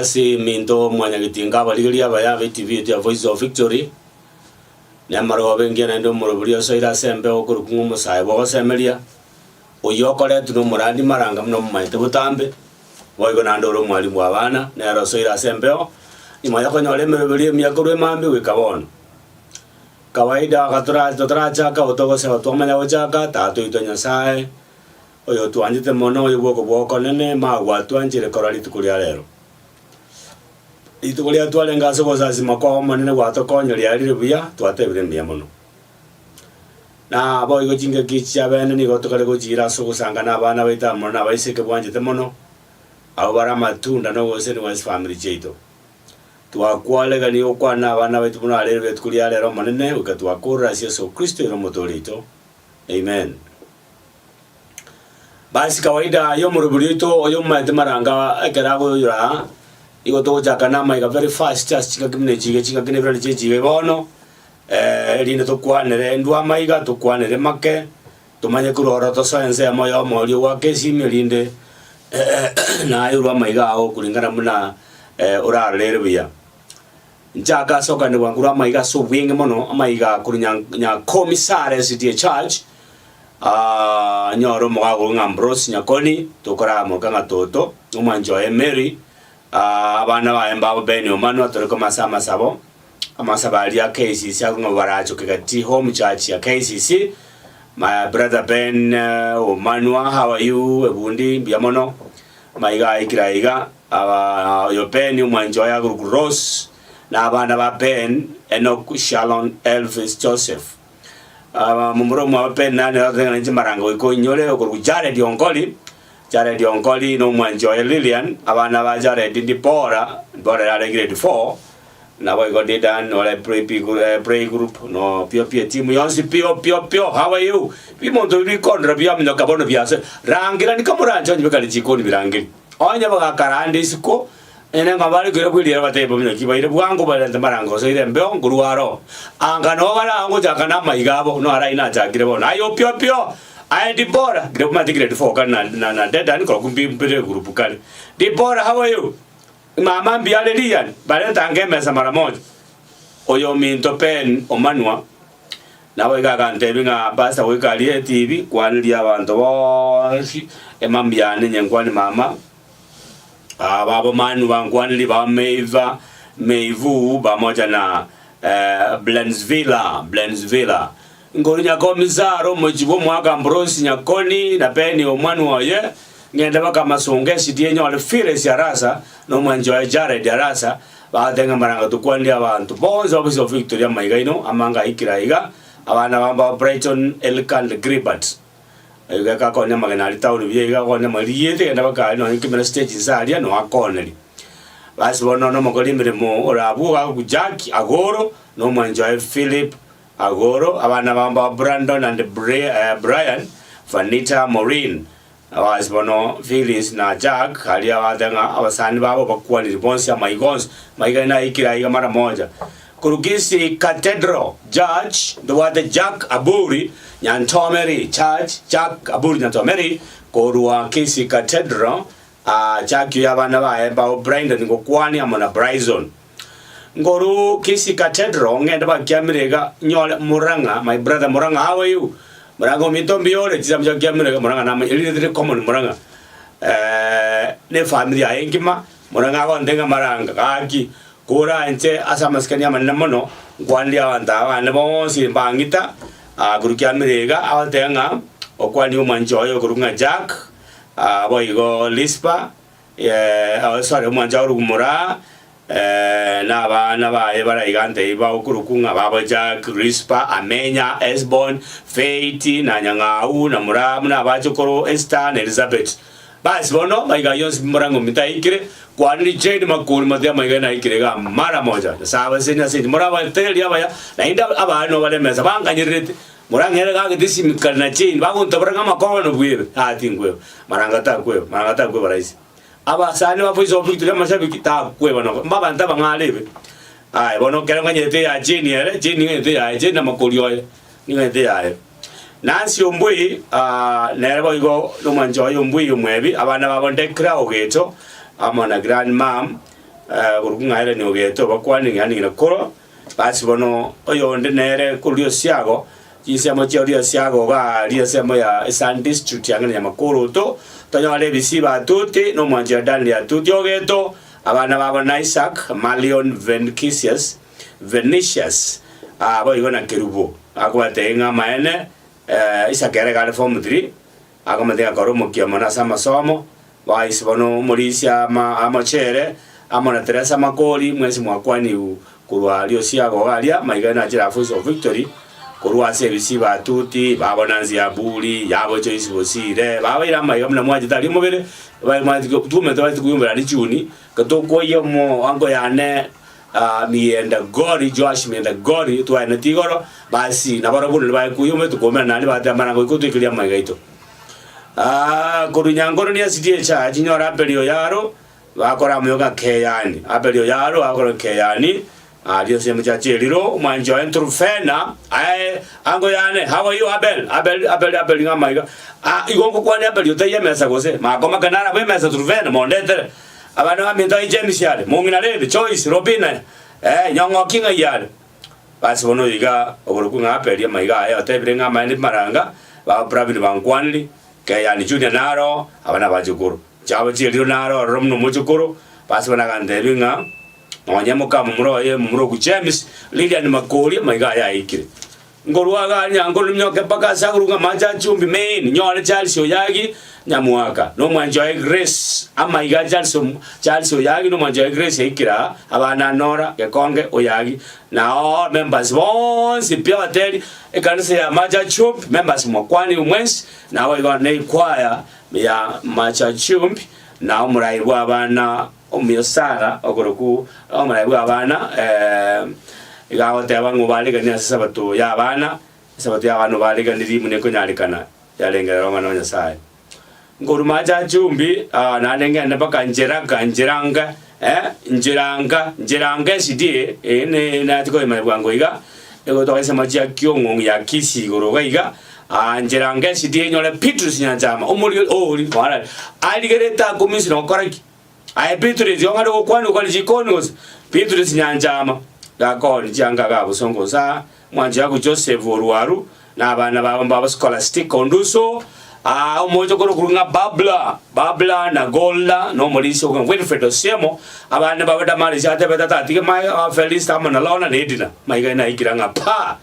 basi minto mwanya gitinga baligiria baya TV ya Voice of Victory nyamaro bengena ndo murubulio soira sembe okurukungu musai bo semelia oyokole tuno murandi maranga mno maite butambe boigo nandoro mwalimu abana nero soira sembe imaya konyole murubulio myakuru mambi wikabono kawaida katura chaka otogo se otomanya ochaka tatu itonya sai oyo tuanjite mono oyo boko nene magwa tuanjire korali tukulia lero itukulia twalenga sogo zazima kwa manene gwatokonya lyali buya twatebire mbya mono na boigo jinga gicha bene ni gotokale gojira sogo sanga na bana baita mono abaiseke bwanjite mono abo bara matunda no gose ni wise family cheito twakwale gani okwana abana baitu mono alero betukulia lero manene ukatwakura Yesu Kristo ero motorito amen. Basi kawaida yo murubulito oyo mmaite maranga ekerago yura igo to jaka na maiga very fast just chika kimne chika kine very chige bono rinde to kwanere ndwa maiga to kwanere make to manye kurora to science ya moyo morio wa kesi mirinde na yura maiga o kulingana muna urarere biya njaka soka ne wangura maiga so winge mono maiga kunya commissare city charge nyoro mwago ngambros nyakoni tokora mokanga toto umanjoye Mary abana baemba beni omanu atoreko masama sabo amasabali ya KCC akungobaracho kegati home church ya KCC. My brother Ben Omanwa, how are you ebundi biamono maiga ikiraiga yo Ben umanjoya Rose na abana ba Ben Enoch Shalom Elvis Joseph mumuro mwa pena na tengana njimaranga iko nyole okuru Jared Onkoli no mwanjoye Lilian abana ba Jared ndipora ya grade 4 na boy got done no pray group no pio team yonsi pio how are you bimo to record bia mino kabono biase rangira ni kamuranja njibekali chikoni birangiri onya baga karande isiko ene ngabali gero kwilira batebo mino kibaire bwango balenda marango so ire mbeo nguruaro anga no bara ngo jakana maigabo no ara ina jakire bona ayo pio I Deborah grade grade 4 kana na dedan ko kumbi mpere group kali Deborah how are you mama mbiale lian balenta ngemesa mara moja oyo minto pen omanwa nawe gaga ntebinga basa wekalie TV kwanilia abantu bosi emambiane nyengwani mama babo manu bangwanili ba Meivu pamoja na Blensvilla ngorinya komisaro mojibo mwaka mbrosi nyakoni na peni omwanu oye ngenda baka masonge sidienyo wale fire siarasa no mwanjo Jared arasa badenga maranga tukwandi abantu bonza Voice of Victory maigaino amanga ikiraiga abana bamba Brighton Elkan Gribat ega ka kone magana litauri biega kone mariyete ngenda baka no ikimera stage zalia no akoneli basi bono no mokolimire mo orabu ku Jack Agoro no mwanjo Philip Agoro abana bamba Brandon and Brian Vanita Maureen awas bono Phyllis na Jack halia wadanga awasani babo bakuwa ni bonsi ya maiga na ikiraiga mara moja Kurugisi Cathedral Judge duwate Jack Aburi Nyantomeri Church Jack Aburi Nyantomeri korua Kisi Cathedral Jack yabana bae bao Brandon ngokwani amona Bryson ngoru Kisi Cathedral ngenda ba kyamirega nyole Muranga my brother Muranga how are you Muranga mitombi yole tizamja kyamirega Muranga na ilidire common Muranga ne family ayengima Muranga ko ndenga maranga kaki kura ente asamaskani amana mono kwandi awanda abana bonsi bangita guru kyamirega awatenga okwani umanjoyo kurunga Jack boigo Lispa sorry umanjoyo rumura na ba ebara igante iba okurukunga baba Jack Rispa Amenya Esbon Faith na Nyangau na Muramu na bachokoro Esther na Elizabeth basi bono maiga yons murango mitaikire kwani Jade makuru madia maiga na ikirega mara moja saba senya senya muraba teli abaya na inda abano bale meza banganyirete murangere ga gidisi mikana chain bagunta baranga makono bwire atingwe maranga ta kwe baraisi abasani ba Voice of Victory mashabiki ta kwe bano mbaba ntaba ngalebe ai bono kera nganyete ya Jeni ere Jeni ngete ya Jeni makulio ngete ya Nancy Ombui nerebo igo no manjo Ombui umwebi abana babonde crowd geto amona grand mam kurukunga ile ni ogeto bakwani yani nakoro basi bono oyo ndenere kulio siago yisemo chori siago ga ria semo ya Eastern District yanganya makuru to tonyale bisiba tuti no mwanje dali ya tuti ogeto abana baba Isaac Malion Venicius abo igona kerubo akwatenga maene isakere gale form 3 akomatenga koromo kiamona sama somo waisibono mulisia amachere amona Teresa Makoli mwezi mwakwani kurwa lio siago galia maigana jira Voice of Victory kurwa service batuti babonanzi abuli yabo choice bosire baba ira maiga mna mwaje tali mobere bamati tume tawati kuyumbera licuni katoko yomo ango yane mienda gori Josh mienda gori tuana tigoro basi nabarabulu ba kuyume tukomera nali batamana ko kutukilia maiga ito kurunyangoro ni asitie cha jinyora pelio yaro bakora myoga keyani apelio yaro akora keyani dio sema cha cheliro mwanjo entrufena ango yane how are you abel ngama igongo kwani abel taye mesa gose makoma kanara we mesa trufena mondete abana minta ijemisiale mungina le choice robina nyongo kinga yale basi bono iga oburukunga apel maiga ya tebre ngama ni maranga ba pravini bangwanli kayani junior naro abana bajukuru chabo cheliro naro romno mujukuru basi bana kandebinga Wanyama mumuro ye mumuro ku James Lilian Makoli maiga ya ikire ngorwa ga nyangolo nyoke paka saguruga maja chumbi main nyole Charles Oyagi nyamuaka no mwanjoy Grace amaiga Charles Oyagi no mwanjoy Grace ikira abana Nora Gekonge Oyagi na all members once pia wateli ekanisa ya maja chumbi members mwakwani umwensi na wa ne choir ya maja chumbi na umurairwa abana omiyosara ogoroku omaraibwa abana igaho tebango baligania sabato ya abana sabato ya abana baligani mune ko nyalikana yalengera romana Nyasaye ngorumaja chumbi na lengenda baka njiranga sidie ne na tiko imabwango iga ego to sema chia kyongo ya kisi goroga iga njiranga sidie nyole Petrus nyanjama omuli oli wala aligereta komisino koraki Petrus yongalo okwani kwali jikonos Petrus nyanjama gakoni janga gabo songoza mwanje yako Joseph Oruaru na abana baba scholastic onduso omojo koro kurunga babla na golda no moliso ko Wilfred Osemo abana baba damali jate betata tike mai Felix tamana laona nedina maiga na ikiranga pa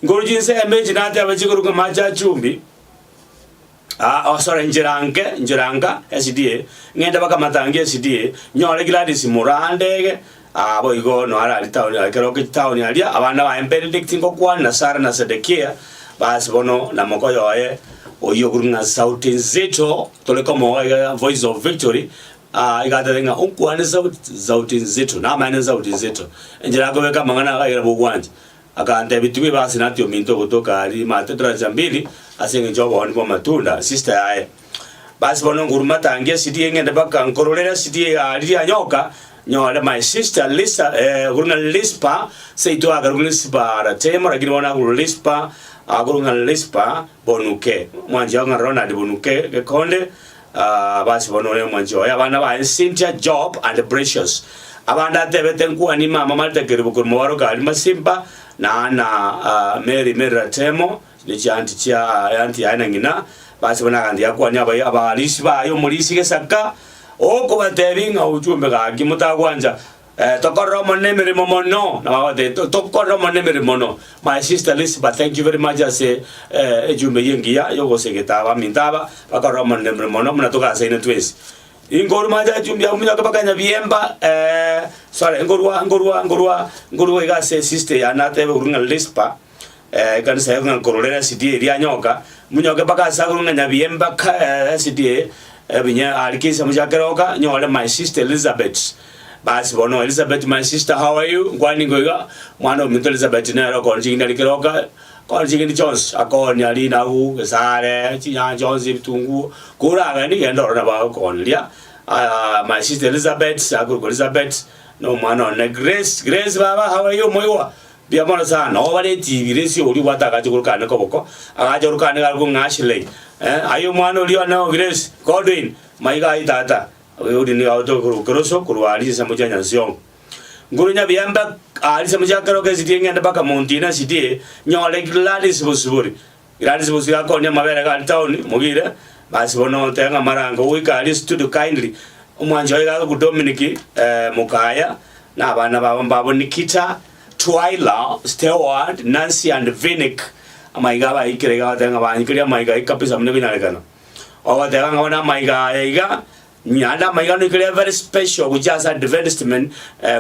ngorujinse emeji na ate abajikoro ko maja chumbi sorry njiranga SDA ngenda baka matangi SDA nyole Gladys Murandege abo igo no ara town akero ke town alia abana ba Benedict ngokwana na Sara na Sedekia basi bono na mokoyo aye oyo kurunga sauti nzito toleka moya Voice of Victory igatenga ukwana sauti nzito na maana sauti nzito njira ko beka mangana ga bugwanje akante bitwe basi natyo minto kutoka ali matedra jambili asenge jobo oni kwa matunda sister aye basi bono nguruma tangia CD ngende baka nkorolera CD ali anyoka nyole my sister Lisa gurunga Lispa seito agarunga Lispa ratemo lakini wana Lispa gurunga Lispa bonuke mwanje nga Ronald bonuke gekonde basi bono le mwanje abana ba Cynthia Job and Precious abanda tebete nkuwa ni mama malta keribu kurmwaro kali masimba na Mary Ratemo ni chanti cha anti aina ngina basi bona kandi yakwa nyaba abalisi ba yo mulisi kesaka oko batebinga ujumbe ga kimuta kwanja tokoromo nemere momono na bawade tokoromo nemere mono my sister Lisa thank you very much ase ejumbe yengia yogo segeta mintaba bakoromo nemere mono mnatoka saina twesi ingoro maja jumbe umya kabakanya biemba sorry ngorwa igase sister yanate urunga Lispa kanisa yangu korolera CD ria nyoka munyoke baka sagurunga nyabiemba CD binya alikisa mujakeroka nyole my sister Elizabeth basi bono Elizabeth my sister how are you ngwani ngoiga mwana omuntu Elizabeth na ro konjingi ndalikeroka konjingi Jones akoni ali na u sare chinya Jones bitungu kuraga ni ngendo na ba konlia my sister Elizabeth aguru Elizabeth no mwana na Grace baba how are you moiwa biamona sana obale TV si oli wataka chukurukana koboko agajurukana garuku ngashile ayo mwana oli ona Grace Godwin maiga itata udi ni auto kuroso kurwali samuja nyansiong ngurunya biamba ali samuja karo ke sidi ngenda baka montina sidi nyole Gladys Busuburi Gladys Busuburi akonya mabere ka town mugire basi bono tenga marango wika ali studio kindly umwanjo ga ku Dominic Mukaya na abana babo Nikita Twyla Stewart Nancy and Vinick amaiga ba ikirega tenga ba ikirya amaiga ikapisa mne binalekana owa tenga ngona amaiga iga nyanda amaiga no ikirya very special kujaza Adventistment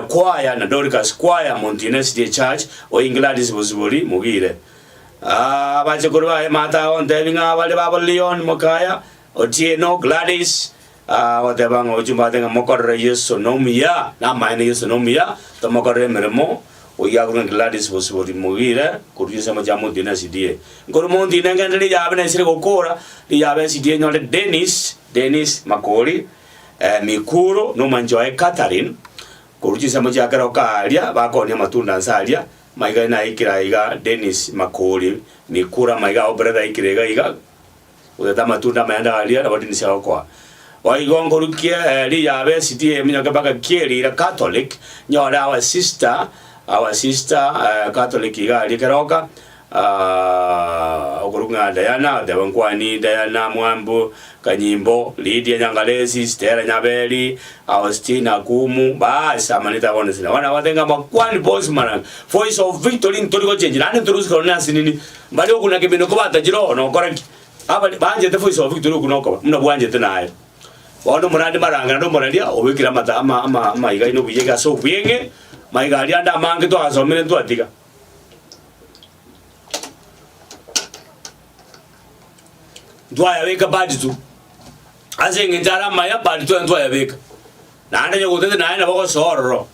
choir na Dorcas choir Montines de Church o Gladys Busuburi mugire bache kurwa mata on devinga wale babo Leon Mukaya Otieno Gladys whatever ojumba tenga mokore Yesu nomia na maana Yesu nomia to mokore meremo oyagun Gladys Busuburi mugire kurisa majamu dina sidie ngormo dina ngandeli yabe na sire gokora li yabe sidie nyole Dennis Makoli Mikuro no manjoe Catherine kurisa majakara okalia bakonya matunda nsalia maiga na ikira iga Dennis Makoli Mikura maiga obreda ikirega iga udata matunda maenda alia na badini sawa kwa waigongo rukia li yabe sidie minyoka baka kieri la Catholic nyola our sister Catholic iga likeroka okurunga Diana Dewankwani Diana Mwambu Kanyimbo Lydia Nyangalesi Stella Nyabeli Austina Kumu basi amanita wone sina wana watenga makwani boss mana Voice of Victory ntoriko change nani ntoruzi korona sinini mbali okuna kibino ko batajiro no koraki aba banje the Voice of Victory kunoko muna bwanje tenaye wano murandi maranga ndo murandia obikira mata ama iga ino biyega so buyenge maiga alianda mangi to asomene to atika dwa ya weka badi tu azenga njara maya badi tu ndo ya weka na anda yo gutete na ina bako sorro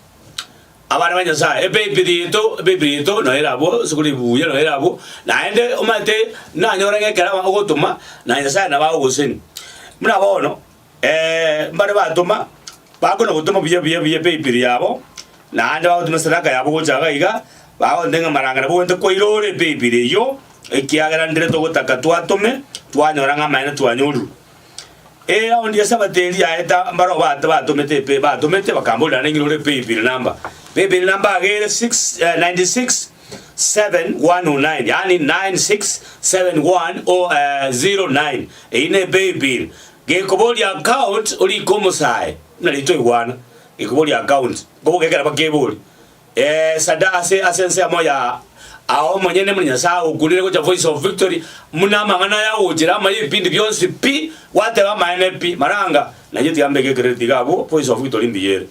abana banya sa ebebirito no era bo sukuli buye no era bo na ende umate na nyorenge kera ba ogotuma na yasa na ba ogoseni muna bono mbare ba tuma ba ko no gutuma biye bebiri yabo na anda ba tuma sadaka yabo gojaga iga ba ndenga maranga bo ente koirore bebiri yo ekiagera ndire to gotaka twatume twanyoranga maina twanyuru on dia sabateli aeta mbaro ba tumete bakambola ngirore bebiri number agere 96 7109 yani 967109 ine baby ge koboli account uli komosai nalito iwana ikoboli account gobo kekera bakeboli sada asense moya aho monyene munya sa ukulire ko Voice of Victory muna mangana ya ujira mayi pindi byonse pi wate ba maine pi maranga na yiti ambege credit gabo Voice of Victory ndiye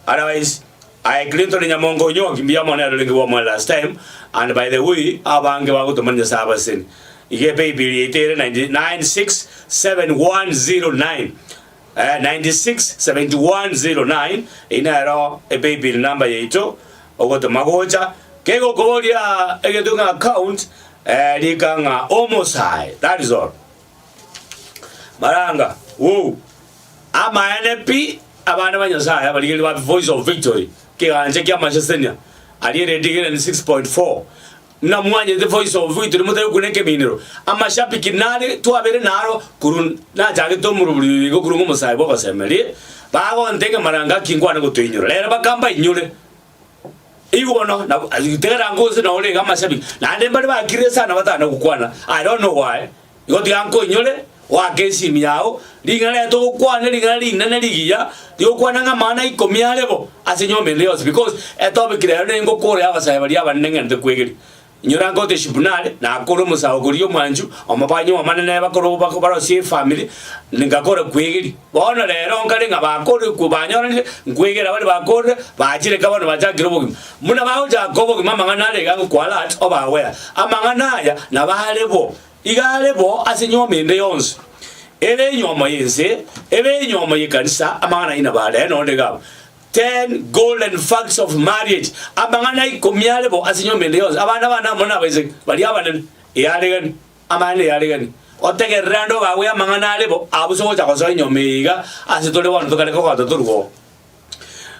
otherwise I Clinton nyamongo nyo kimbia mwana lengi wa last time and by the way abange bago to manya sa basen ige baby itere 967109 967109 inaro e baby number yeto ogoto magoja kego kolia egedunga account likanga almost high. That is all maranga ama NP abana banyasaya abaligeli ba Voice of Victory kiganje kya Manchester ali redigere 6.4 na mwanye the Voice of Victory mutayo kuneke minero amashabiki nale twabere naro kurun na jage to murubuli go kurungu musai bo basemeli bago nteke maranga kingwana go twinyura lera bakamba inyure iwono na itera ngozi na ole kama shabi na ndembali ba kiresa na batana kukwana I don't know why yoti anko inyole wa kesi miao lingale to kukwana lingale nana ligia yo kwana nga mana ikomialebo asenyo meleos because etobe kirero ngo kore abasaya bali abanenge ndekwegeri nyura ngote shibunale na akoro musawo kuriyo mwanju amapanyo amanene bakoro bakobaro sie family ningakora kwegeri bona rero ngale ngabakore kubanyora ngwegera bali bakore bajire kabano bajagira bogi muna baho jagobo mama nganale gangu kwala obawe amanganaya nabalebo igalebo asenyo mende yonse ebe nyoma yense ebe nyoma yekanisa amangana ina bale no ndegabo 10 golden facts of marriage abangana ikomiale bo asinyo meleos abana mona beze bali abana yalegani amane yalegani otege rando bawe amangana lebo abuso cha koso nyomeiga asitole wanu tokale ko turugo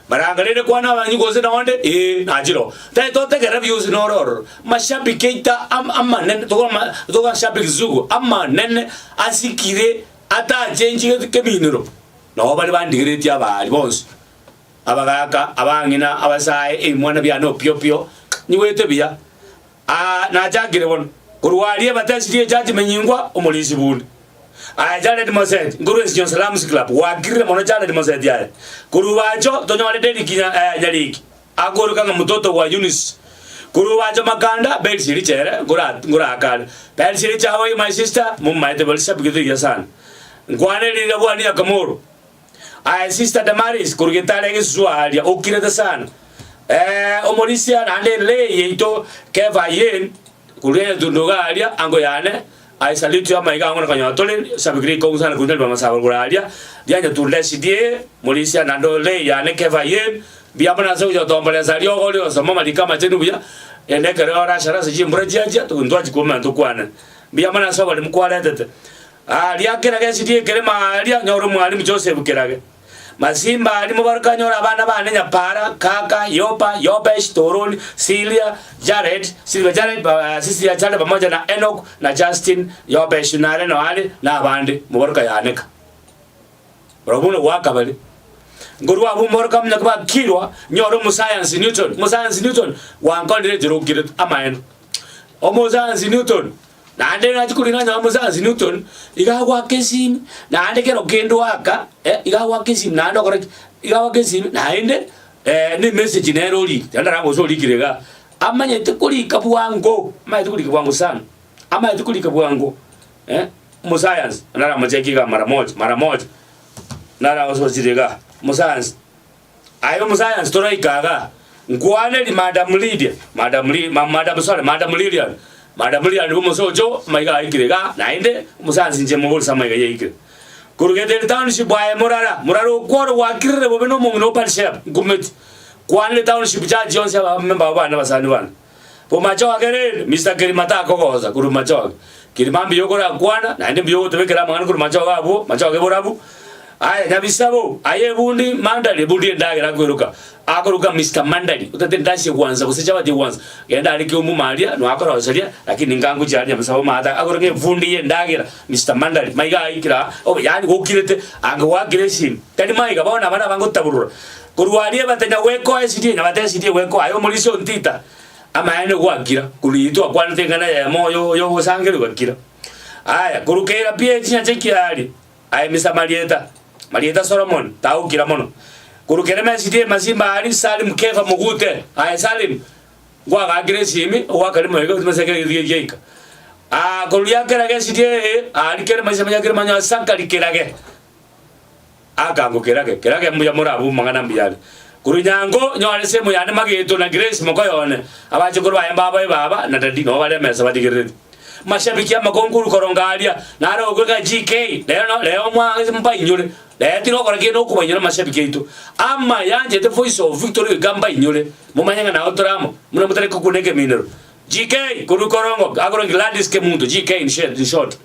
barangalele kwana abanyugo zina onde najiro to tege reviews noror mashabiki keita amanen to mashabiki zugu amanen asikire ata change keminiro no bali bandigireti abali bonse abagaka abangina abasaye mwana bya no pyo niwete bya na jagire bon kurwaliye batasiye jaji menyingwa omulisi bundi Jared Moset nguru Sion Salams Club wagire mono Jared Moset yale kuruwacho tonyo wale dedi nyaliki aguru kanga mtoto wa Yunis kuruwacho makanda belsi richere ngura akale belsi richa hawaii my sister mummaite belsa bigidi yasan ngwane lile bwani akamuru sister Damaris kurugitale ngiswali okireta sana omolisia nande le yito keva yen kulene tundoga alia ango yane I salute you my gang on tole sabigri ko sana kunel ba masabal guralia dia nya tulle sidie molisia nando le yane keva yen bia bana so yo tombale salio golio so mama dikama tenu bia ene kare ora shara se jimbra jaja to ndo ajikoma ndo kwana bia bana so bali mkwala tete lia kera ga sidie kere ma lia nyoro mwalimu Joseph kerage Masimba alimubaruka nyora abana bane nyapara kaka yopesh Toroni Celia Jared sisi ya chale pamoja na Enoch na Justin yopesh na Reno ali na abandi mubaruka yaneka Robuno waka bali nguru abu mubaruka mnyakaba kilwa nyoro mu science Newton wankondire jiro kiret amaeno omo science Newton na ande na chikulina na muzazi Newton igawa kesim na ande kero kendo waka igawa kesim na ando correct igawa kesim na ende ni message na roli ndara ngo so likirega amanye tukuli kabuwango amaye tukuli kabuwango sana amaye tukuli kabuwango mu science ndara macheki ga mara moja ndara so zirega mu science ayo mu science torai kaga ngwane ni madam Lydia Madam Lydia ni musojo maiga ikirega nainde musanzi nje mubul samaiga yikire kurugete township bwaye muraro kworo wakirre bobeno mungno partnership gumet kwanle township ja jonse ba member bana basani bana po macho agere Mr. Kirimata kogoza kuru macho kirimambi yokora kwana nainde biyo tobekera mangana kuru macho abo macho ageborabu aya nyabisabo aye bundi mandali bundi ndagira kweruka akaruka Mr. Mandali utatendashe kwanza kusecha bati kwanza yenda alike umumalia no akora osalia lakini ngangu cyane bisabo mata akaruke vundi yendagira Mr. Mandali maiga ikira yani gokirete anga wagireshi tani maiga bana bana bangotaburura kurwaliye batenya weko SDN batenya weko ayo mulisho ntita ama ene gwagira kulitwa kwantekana ya moyo yo usangere gwagira aya kurukera pia chinya chekiali aya Mr. Marieta Solomon tau kila mono kurukerema sidie Masimba ali Salim Keva Mugute aya Salim gwa agresimi wa kalimo yego tumesekere yeka kuruya kerage sidie ali kere Masimba yakere manya sanka likerage akango kerage mbuya murabu mangana mbiyale kurunyango nyole semu yane mageto na Grace mokoyone abaje kurwa baba na dadi no bale mesa badigere mashabiki amakonkuru korongalia naro ogeka GK leo mwanzi mpa inyure tino kora kino kubanyura mashabiki yitu ama yanje the voice of victory gamba inyure mumanyanga na otoramo muna mutare kukuneke minero GK kuru korongo agoro Gladys ke muntu GK in short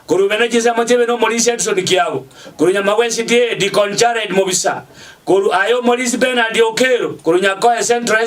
kuru benejiza matebe no Molisi Edson kiabo kuru nyamawesi die di Jared Mobisa kuru ayo Molisi Bernard Okero kuru nyakoya Central